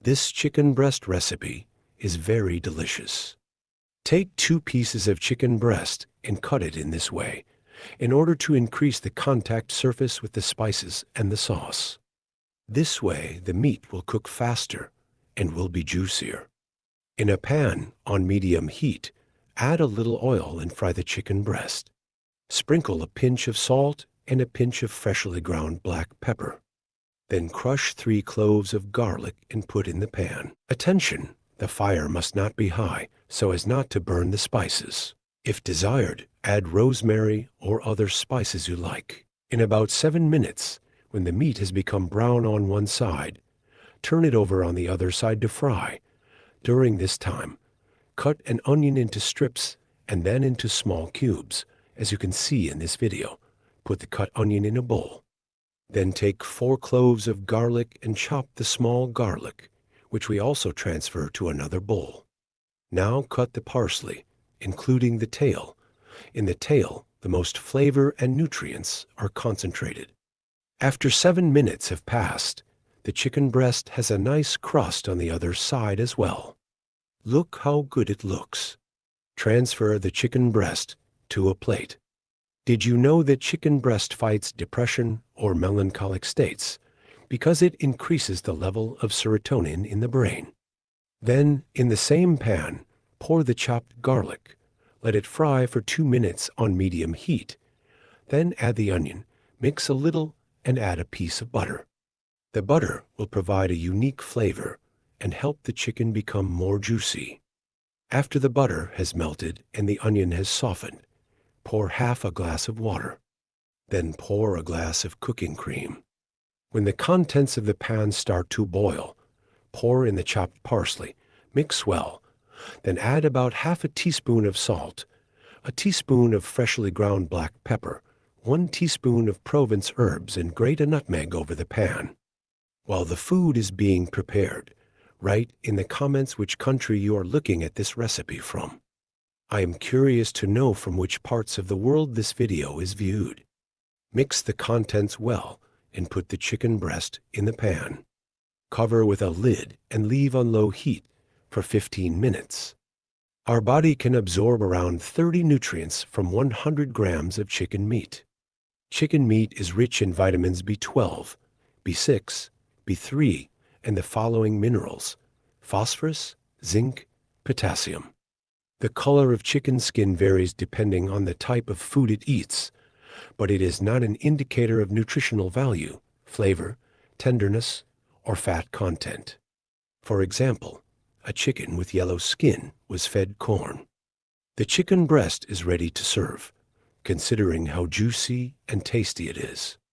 This chicken breast recipe is very delicious. Take 2 pieces of chicken breast and cut it in this way, in order to increase the contact surface with the spices and the sauce. This way, the meat will cook faster and will be juicier. In a pan on medium heat, add a little oil and fry the chicken breast. Sprinkle a pinch of salt and a pinch of freshly ground black pepper. Then crush 3 cloves of garlic and put in the pan. Attention! The fire must not be high so as not to burn the spices. If desired, add rosemary or other spices you like. In about 7 minutes, when the meat has become brown on one side, turn it over on the other side to fry. During this time, cut an onion into strips and then into small cubes, as you can see in this video. Put the cut onion in a bowl. Then take 4 cloves of garlic and chop the small garlic, which we also transfer to another bowl. Now cut the parsley, including the tail. In the tail, the most flavor and nutrients are concentrated. After 7 minutes have passed, the chicken breast has a nice crust on the other side as well. Look how good it looks. Transfer the chicken breast to a plate. Did you know that chicken breast fights depression or melancholic states because it increases the level of serotonin in the brain? Then, in the same pan, pour the chopped garlic. Let it fry for 2 minutes on medium heat. Then add the onion, mix a little, and add a piece of butter. The butter will provide a unique flavor and help the chicken become more juicy. After the butter has melted and the onion has softened, pour half a glass of water. Then pour a glass of cooking cream. When the contents of the pan start to boil, pour in the chopped parsley, mix well, then add about half a teaspoon of salt, a teaspoon of freshly ground black pepper, 1 teaspoon of Provence herbs, and grate a nutmeg over the pan. While the food is being prepared, write in the comments which country you are looking at this recipe from. I am curious to know from which parts of the world this video is viewed. Mix the contents well and put the chicken breast in the pan. Cover with a lid and leave on low heat for 15 minutes. Our body can absorb around 30 nutrients from 100 grams of chicken meat. Chicken meat is rich in vitamins B12, B6, B3, and the following minerals: phosphorus, zinc, potassium. The color of chicken skin varies depending on the type of food it eats, but it is not an indicator of nutritional value, flavor, tenderness, or fat content. For example, a chicken with yellow skin was fed corn. The chicken breast is ready to serve, considering how juicy and tasty it is.